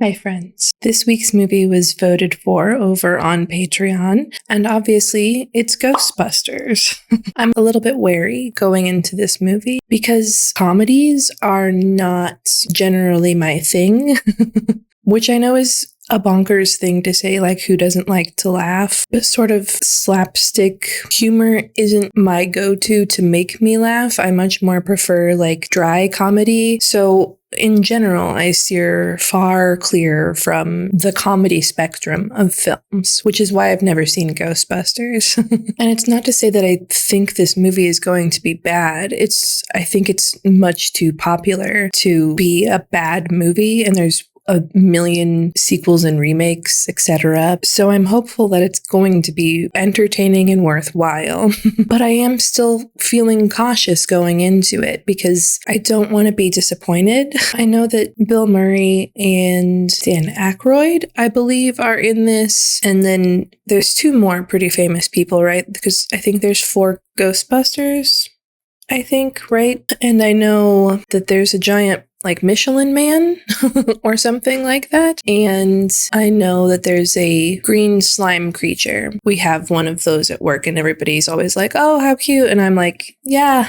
Hi, friends. This week's movie was voted for over on Patreon, and obviously it's Ghostbusters. I'm a little bit wary going into this movie because comedies are not generally my thing, which I know is a bonkers thing to say, like, who doesn't like to laugh? But sort of slapstick humor isn't my go-to to make me laugh. I much more prefer, like, dry comedy. So in general, I steer far clear from the comedy spectrum of films, which is why I've never seen Ghostbusters. And it's not to say that I think this movie is going to be bad. I think it's much too popular to be a bad movie, and there's a million sequels and remakes, etc. So I'm hopeful that it's going to be entertaining and worthwhile. But I am still feeling cautious going into it because I don't want to be disappointed. I know that Bill Murray and Dan Aykroyd, I believe, are in this. And then there's two more pretty famous people, right? Because I think there's 4 Ghostbusters, I think, right? And I know that there's a giant Michelin Man or something like that. And I know that there's a green slime creature. We have one of those at work and everybody's always like, oh, how cute. And I'm like, yeah,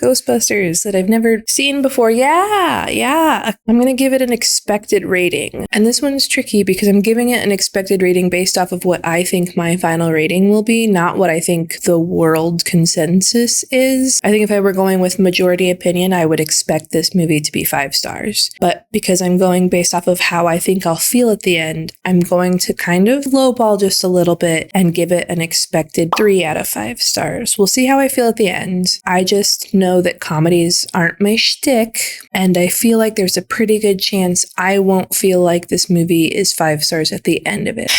Ghostbusters that I've never seen before. Yeah. I'm going to give it an expected rating. And this one's tricky because I'm giving it an expected rating based off of what I think my final rating will be, not what I think the world consensus is. I think if I were going with majority opinion, I would expect this movie to be 5 stars. But because I'm going based off of how I think I'll feel at the end, I'm going to kind of lowball just a little bit and give it an expected 3 out of 5 stars. We'll see how I feel at the end. I just know that comedies aren't my shtick, and I feel like there's a pretty good chance I won't feel like this movie is 5 stars at the end of it.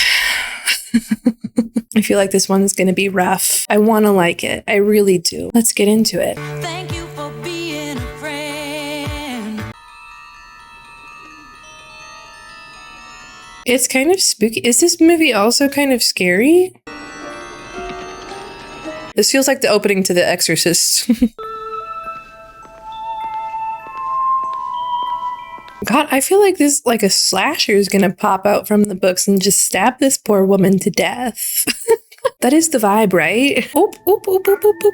I feel like this one's going to be rough. I want to like it. I really do. Let's get into it. Thank you for being a friend. It's kind of spooky. Is this movie also kind of scary? This feels like the opening to The Exorcist. God, I feel like this, like a slasher is gonna pop out from the books and just stab this poor woman to death. That is the vibe, right? Oop, oop, oop, oop, oop, oop.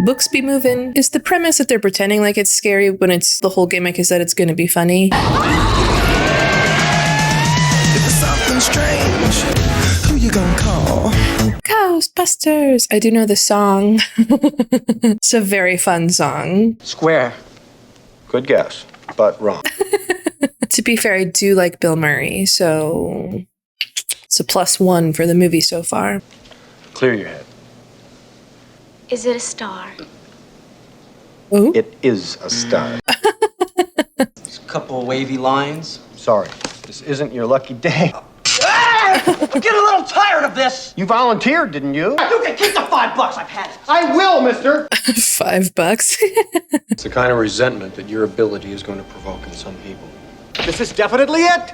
Books be moving. Is the premise that they're pretending like it's scary when it's the whole gimmick is that it's gonna be funny? Something strange. Who you gonna call? Ghostbusters. I do know the song. It's a very fun song. Square. Good guess, but wrong. To be fair, I do like Bill Murray, so it's a +1 for the movie so far. Clear your head. Is it a star? Ooh. It is a star. There's a couple wavy lines. Sorry, this isn't your lucky day. I'm getting a little tired of this. You volunteered, didn't you? You can keep the $5. I've had it. I will, mister. $5. It's the kind of resentment that your ability is going to provoke in some people. This is definitely it.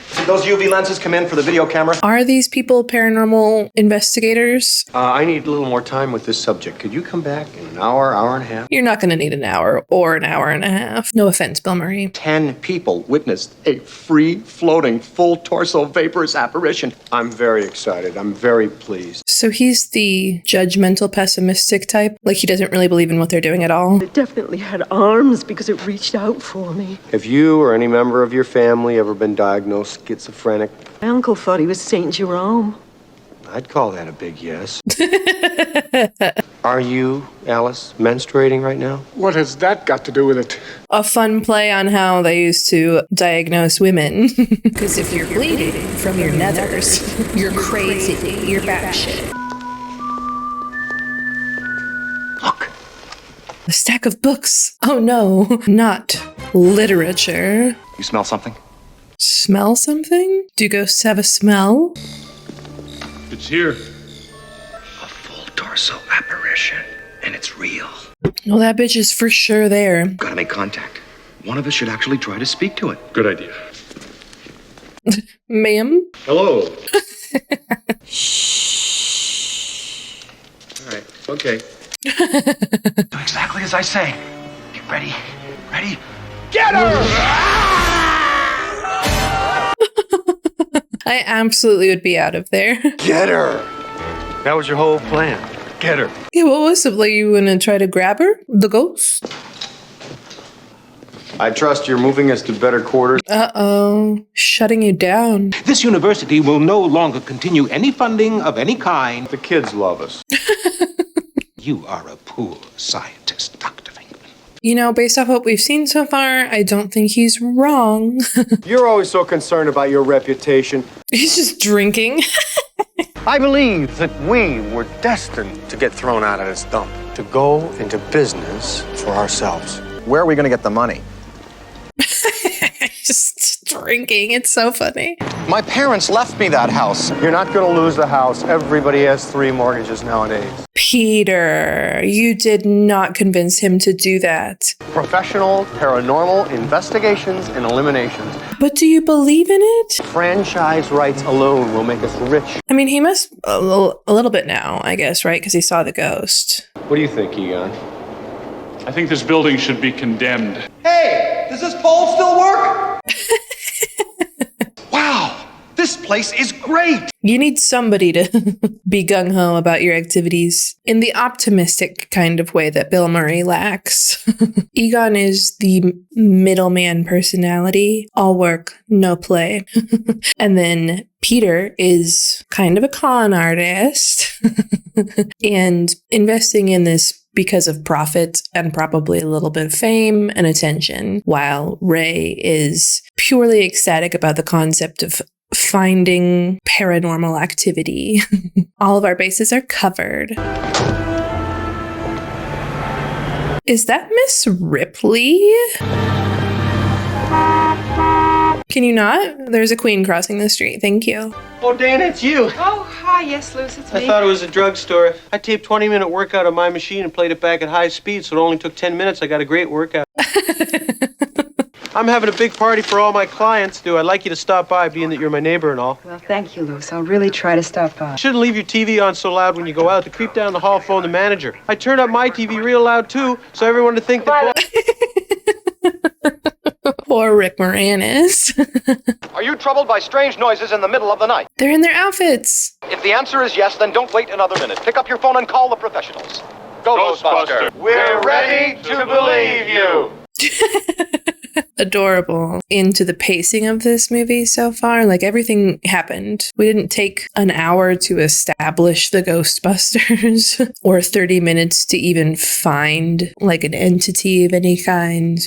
See those UV lenses come in for the video camera? Are these people paranormal investigators? I need a little more time with this subject. Could you come back in an hour, hour and a half? You're not going to need an hour or an hour and a half. No offense, Bill Murray. 10 people witnessed a free-floating, full-torso vaporous apparition. I'm very excited. I'm very pleased. So he's the judgmental, pessimistic type? Like he doesn't really believe in what they're doing at all? It definitely had arms because it reached out for me. Have you or any member of your family ever been diagnosed schizophrenic? My uncle thought he was St. Jerome. I'd call that a big yes. Are you, Alice, menstruating right now? What has that got to do with it? A fun play on how they used to diagnose women. Because if you're bleeding from your nethers, you're crazy, you're batshit. Look. A stack of books. Oh no, not literature. You smell something? Smell something? Do ghosts have a smell? It's here. A full torso apparition, and it's real. No, that bitch is for sure there. Gotta make contact. One of us should actually try to speak to it. Good idea. Ma'am? Hello. Shh. All right, okay. Do exactly as I say. You ready? Ready? Get her! I absolutely would be out of there. Get her! That was your whole plan. Get her. Yeah, what was it? Like you gonna try to grab her? The ghost? I trust you're moving us to better quarters. Uh-oh. Shutting you down. This university will no longer continue any funding of any kind. The kids love us. You are a poor scientist, Dr. Venkman. You know, based off what we've seen so far, I don't think he's wrong. You're always so concerned about your reputation. He's just drinking. I believe that we were destined to get thrown out of this dump, to go into business for ourselves. Where are we going to get the money? Just drinking. It's so funny. My parents left me that house. You're not going to lose the house. Everybody has 3 mortgages nowadays. Peter, you did not convince him to do that. Professional paranormal investigations and eliminations. But do you believe in it? Franchise rights alone will make us rich. I mean, he must a little bit now, I guess, right? Because he saw the ghost. What do you think, Egon? I think this building should be condemned. Hey, does this pole still work? Wow, this place is great. You need somebody to be gung-ho about your activities in the optimistic kind of way that Bill Murray lacks. Egon is the middleman personality, all work, no play. And then Peter is kind of a con artist and investing in this because of profit and probably a little bit of fame and attention, while Ray is purely ecstatic about the concept of finding paranormal activity. All of our bases are covered. Is that Miss Ripley? Can you not? There's a queen crossing the street. Thank you. Oh, Dan, it's you. Oh, hi. Yes, Luce, it's me. I thought it was a drugstore. I taped 20-minute workout on my machine and played it back at high speed, so it only took 10 minutes. I got a great workout. I'm having a big party for all my clients, I'd like you to stop by, being that you're my neighbor and all. Well, thank you, Luce. I'll really try to stop by. You shouldn't leave your TV on so loud when you go out. To creep down the hall, phone the manager. I turned up my TV real loud, too, so everyone to think that... Poor Rick Moranis. Are you troubled by strange noises in the middle of the night? They're in their outfits. If the answer is yes, then don't wait another minute. Pick up your phone and call the professionals. Ghostbuster. We're ready to believe you. Adorable. Into the pacing of this movie so far, like everything happened. We didn't take an hour to establish the Ghostbusters or 30 minutes to even find like an entity of any kind.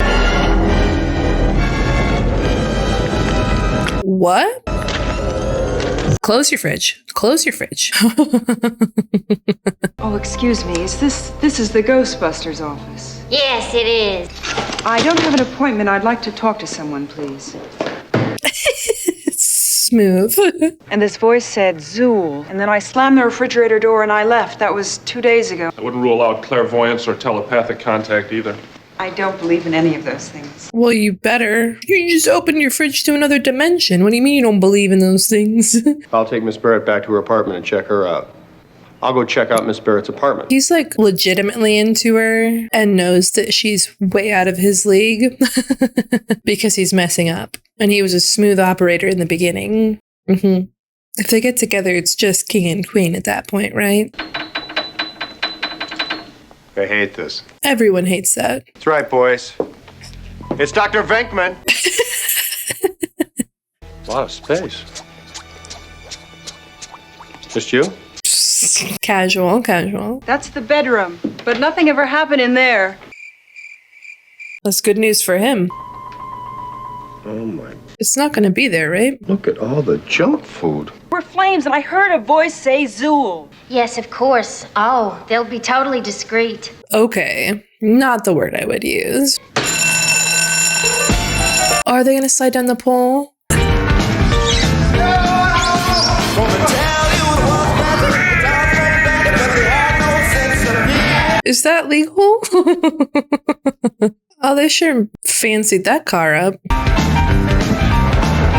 What? Close your fridge. Close your fridge. Oh, excuse me. This is the Ghostbusters office? Yes, it is. I don't have an appointment. I'd like to talk to someone, please. Smooth. And this voice said, Zool. And then I slammed the refrigerator door and I left. That was 2 days ago. I wouldn't rule out clairvoyance or telepathic contact either. I don't believe in any of those things. Well, you better. You just opened your fridge to another dimension. What do you mean you don't believe in those things? I'll take Miss Barrett back to her apartment and check her out. I'll go check out Miss Barrett's apartment. He's like legitimately into her and knows that she's way out of his league because he's messing up. And he was a smooth operator in the beginning. If they get together, it's just king and queen at that point, right? I hate this. Everyone hates that. That's right, boys. It's Dr. Venkman. A lot of space. Just you? Casual, casual. That's the bedroom, but nothing ever happened in there. That's good news for him. Oh my. It's not going to be there, right? Look at all the junk food. We're flames, and I heard a voice say Zool. Yes, of course. Oh, they'll be totally discreet. Okay, not the word I would use. Are they going to slide down the pole? Is that legal? Oh, they sure fancied that car up.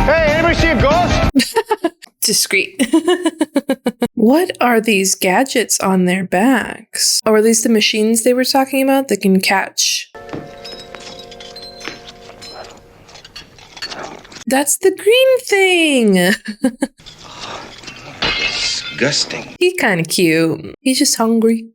Hey, anybody see a ghost? Discreet. What are these gadgets on their backs? Or are these the machines they were talking about that can catch? That's the green thing. disgusting. He kind of cute. He's just hungry.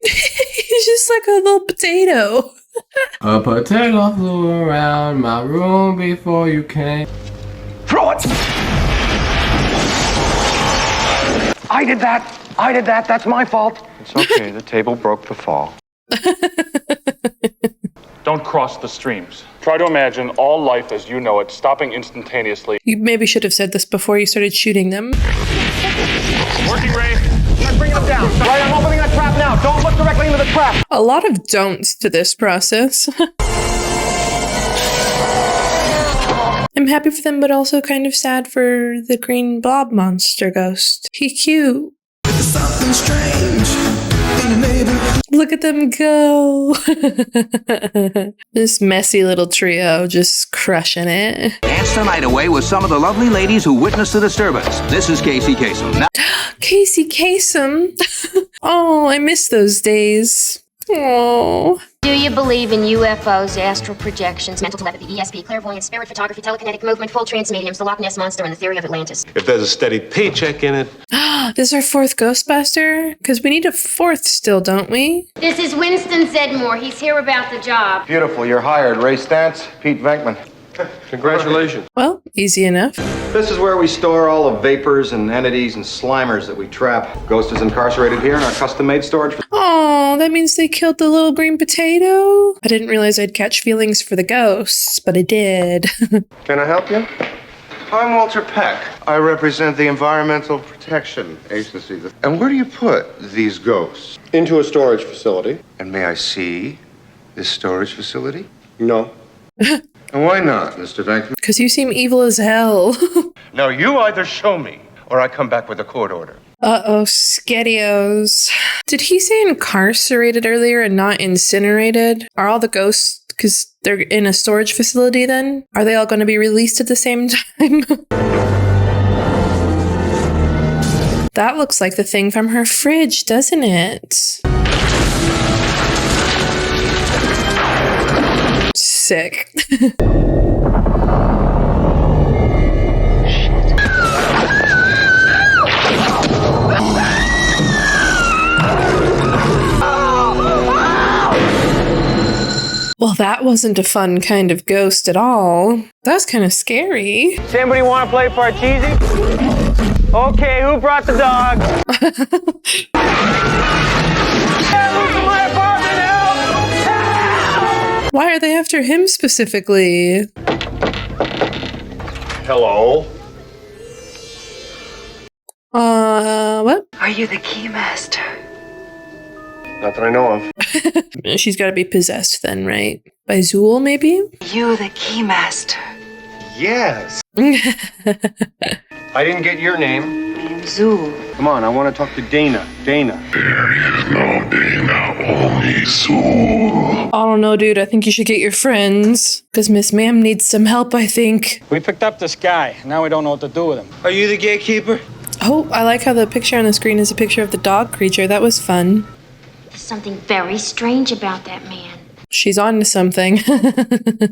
He's just like a little potato. A potato flew around my room before you came. Throw it! I did that. That's my fault. It's okay. The table broke the fall. Don't cross the streams. Try to imagine all life as you know it stopping instantaneously. You maybe should have said this before you started shooting them. Working, Ray. I'm bringing them down. Right, I'm opening that trap now. Don't look directly into the trap. A lot of don'ts to this process. I'm happy for them, but also kind of sad for the green blob monster ghost. He cute. Something strange in the neighborhood. Look at them go. This messy little trio just crushing it. Dance the night away with some of the lovely ladies who witnessed the disturbance. This is Casey Kasem. Now- Casey Kasem. Oh, I miss those days. Oh. Do you believe in UFOs, astral projections, mental telepathy, ESP, clairvoyance, spirit photography, telekinetic movement, full trance mediums, the Loch Ness Monster, and the theory of Atlantis? If there's a steady paycheck in it. This is our fourth Ghostbuster? Because we need a fourth still, don't we? This is Winston Zedmore. He's here about the job. Beautiful. You're hired. Ray Stantz, Pete Venkman. Congratulations. Well, easy enough. This is where we store all the vapors and entities and slimers that we trap. Ghost is incarcerated here in our custom-made storage. Oh, that means they killed the little green potato? I didn't realize I'd catch feelings for the ghosts, but I did. Can I help you? I'm Walter Peck. I represent the Environmental Protection Agency. And where do you put these ghosts? Into a storage facility. And may I see this storage facility? No. And why not, Mr. Venkman? Because you seem evil as hell. Now, you either show me, or I come back with a court order. Uh-oh, Skettios. Did he say incarcerated earlier and not incinerated? Are all the ghosts, because they're in a storage facility then? Are they all going to be released at the same time? That looks like the thing from her fridge, doesn't it? Sick. Well, that wasn't a fun kind of ghost at all. That was kind of scary. Does anybody want to play Parcheesi? Okay, who brought the dog? Why are they after him specifically? Hello? What? Are you the key master? Not that I know of. She's got to be possessed then, right? By Zool, maybe? You the key master. Yes. I didn't get your name. Name's Zool. Come on, I want to talk to Dana. Dana. I don't know, dude. I think you should get your friends. Because Miss Ma'am needs some help, I think. We picked up this guy. Now we don't know what to do with him. Are you the gatekeeper? Oh, I like how the picture on the screen is a picture of the dog creature. That was fun. There's something very strange about that man. She's on to something. He says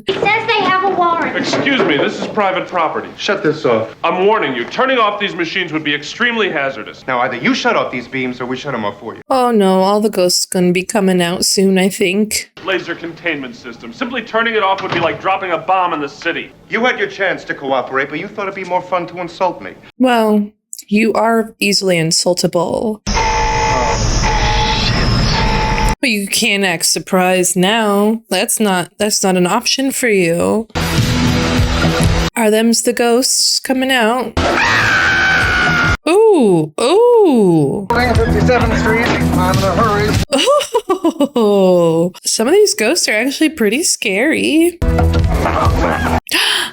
they have a warrant. Excuse me, this is private property. Shut this off. I'm warning you, turning off these machines would be extremely hazardous. Now, either you shut off these beams or we shut them off for you. Oh no, all the ghosts gonna be coming out soon, I think. Laser containment system. Simply turning it off would be like dropping a bomb in the city. You had your chance to cooperate, but you thought it'd be more fun to insult me. Well, you are easily insultable. But you can't act surprised now. That's not an option for you. Are them's the ghosts coming out? Ooh, ooh. 57th Street, I'm in a hurry. Oh, some of these ghosts are actually pretty scary.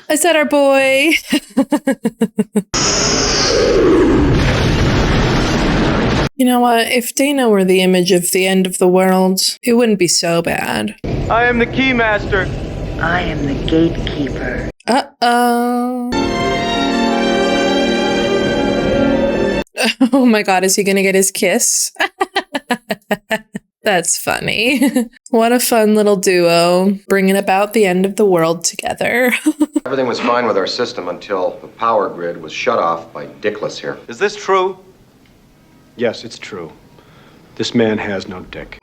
Is that our boy? You know what? If Dana were the image of the end of the world, it wouldn't be so bad. I am the keymaster. I am the gatekeeper. Uh-oh. Oh my god, is he gonna get his kiss? That That's funny. What a fun little duo, bringing about the end of the world together. Everything was fine with our system until the power grid was shut off by Dickless here. Is this true? Yes, it's true. This man has no dick.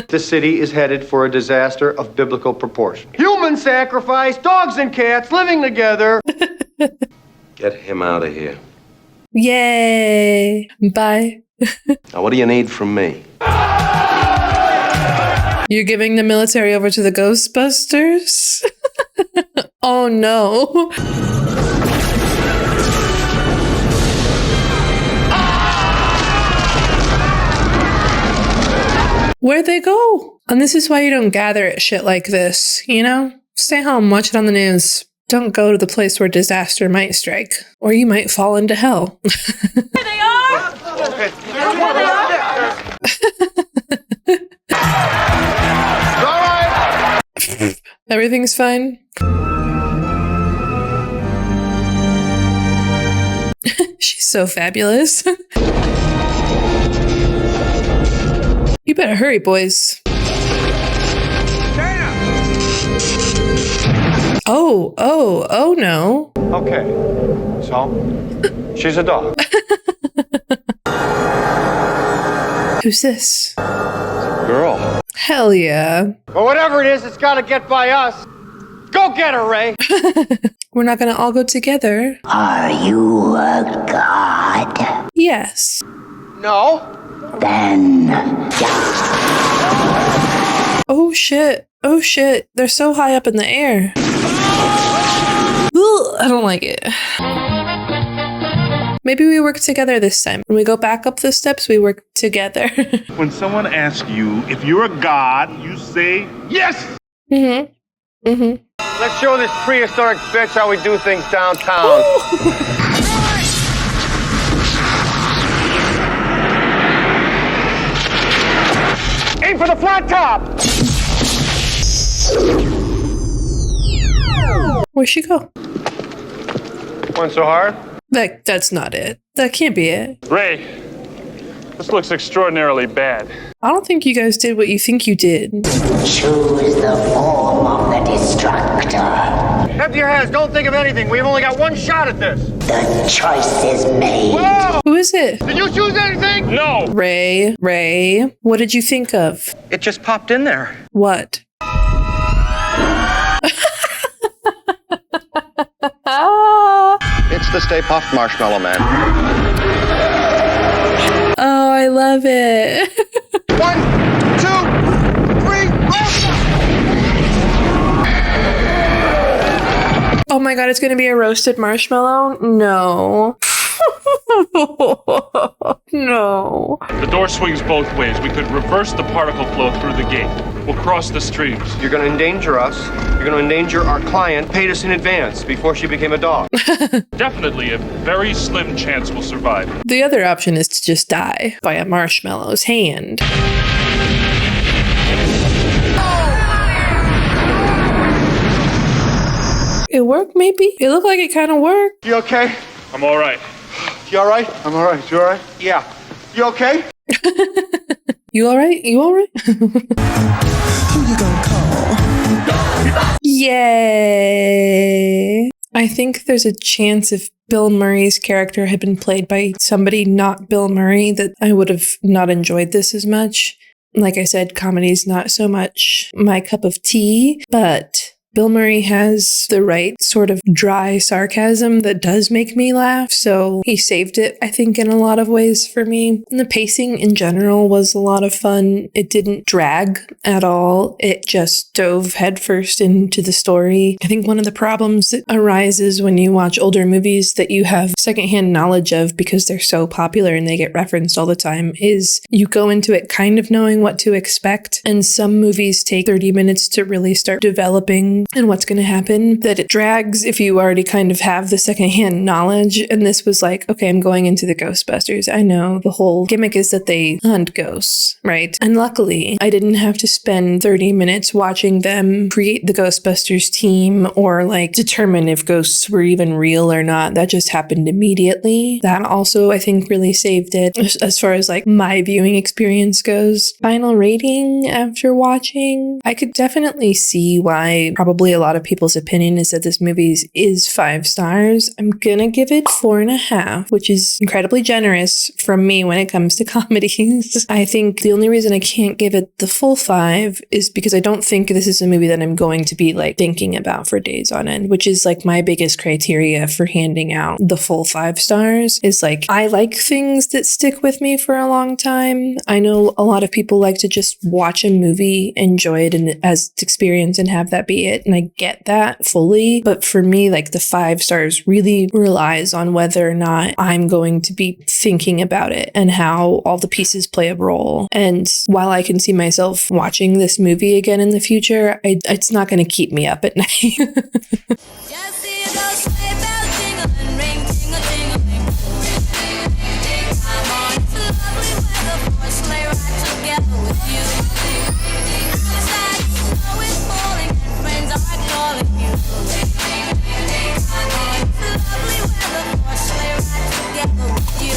The city is headed for a disaster of biblical proportion. Human sacrifice, dogs and cats living together. Get him out of here. Yay. Bye. Now, what do you need from me? You're giving the military over to the Ghostbusters? Oh no. Where'd they go? And this is why you don't gather at shit like this, you know? Stay home, watch it on the news. Don't go to the place where disaster might strike, or you might fall into hell. There they are! Okay. There they are! All right. Everything's fine? She's so fabulous. You better hurry, boys. Oh no. Okay, so she's a dog. Who's this? Girl. Hell yeah. Or whatever it is, it's got to get by us. Go get her, Ray. We're not gonna all go together. Are you a god? Yes. No. Then Oh shit. Oh shit. They're so high up in the air. Ugh, I don't like it. Maybe we work together this time. When we go back up the steps, we work together. When someone asks you if you're a god, you say yes. Mm-hmm. Mm-hmm. Let's show this prehistoric bitch how we do things downtown. Aim for the flat top. Where'd she go? One so hard? That's not it. That can't be it. Ray, this looks extraordinarily bad. I don't think you guys did what you think you did. choose the form of the destructor. Empty your hands. Don't think of anything. We've only got one shot at this. The choice is made. Whoa! Who is it? Did you choose anything? No! Ray, what did you think of? It just popped in there. What? It's the Stay Puft Marshmallow Man. Oh, I love it. 1, 2, 3, Oh my god, it's gonna be a roasted marshmallow? No. No. The door swings both ways. We could reverse the particle flow through the gate. We'll cross the streams. You're going to endanger us. You're going to endanger our client. Paid us in advance before she became a dog. Definitely a very slim chance we'll survive. The other option is to just die by a marshmallow's hand. It worked, maybe? It looked like it kind of worked. You okay? I'm all right. You all right? I'm all right. You all right? Yeah. You okay? You all right? You all right? Who you gonna call? Yay! I think there's a chance if Bill Murray's character had been played by somebody not Bill Murray that I would have not enjoyed this as much. Like I said, comedy's not so much my cup of tea, but Bill Murray has the right sort of dry sarcasm that does make me laugh, so he saved it, I think, in a lot of ways for me. And the pacing in general was a lot of fun. It didn't drag at all. It just dove headfirst into the story. I think one of the problems that arises when you watch older movies that you have secondhand knowledge of because they're so popular and they get referenced all the time is you go into it kind of knowing what to expect, and some movies take 30 minutes to really start developing happening and what's going to happen, that it drags if you already kind of have the secondhand knowledge. And this was like, okay, I'm going into the Ghostbusters. I know the whole gimmick is that they hunt ghosts, right? And luckily, I didn't have to spend 30 minutes watching them create the Ghostbusters team or like determine if ghosts were even real or not. That just happened immediately. That also, I think, really saved it as far as like my viewing experience goes. Final rating after watching, I could definitely see why probably a lot of people's opinion is that this movie is 5 stars. I'm gonna give it 4.5, which is incredibly generous from me when it comes to comedies. I think the only reason I can't give it the full 5 is because I don't think this is a movie that I'm going to be like thinking about for days on end, which is like my biggest criteria for handing out the full 5 stars is like, I like things that stick with me for a long time. I know a lot of people like to just watch a movie, enjoy it and as experience and have that be it. And I get that fully. But for me, like the 5 stars really relies on whether or not I'm going to be thinking about it and how all the pieces play a role. And while I can see myself watching this movie again in the future, it's not going to keep me up at night. Just see a ghost sleigh bells jingle and ring.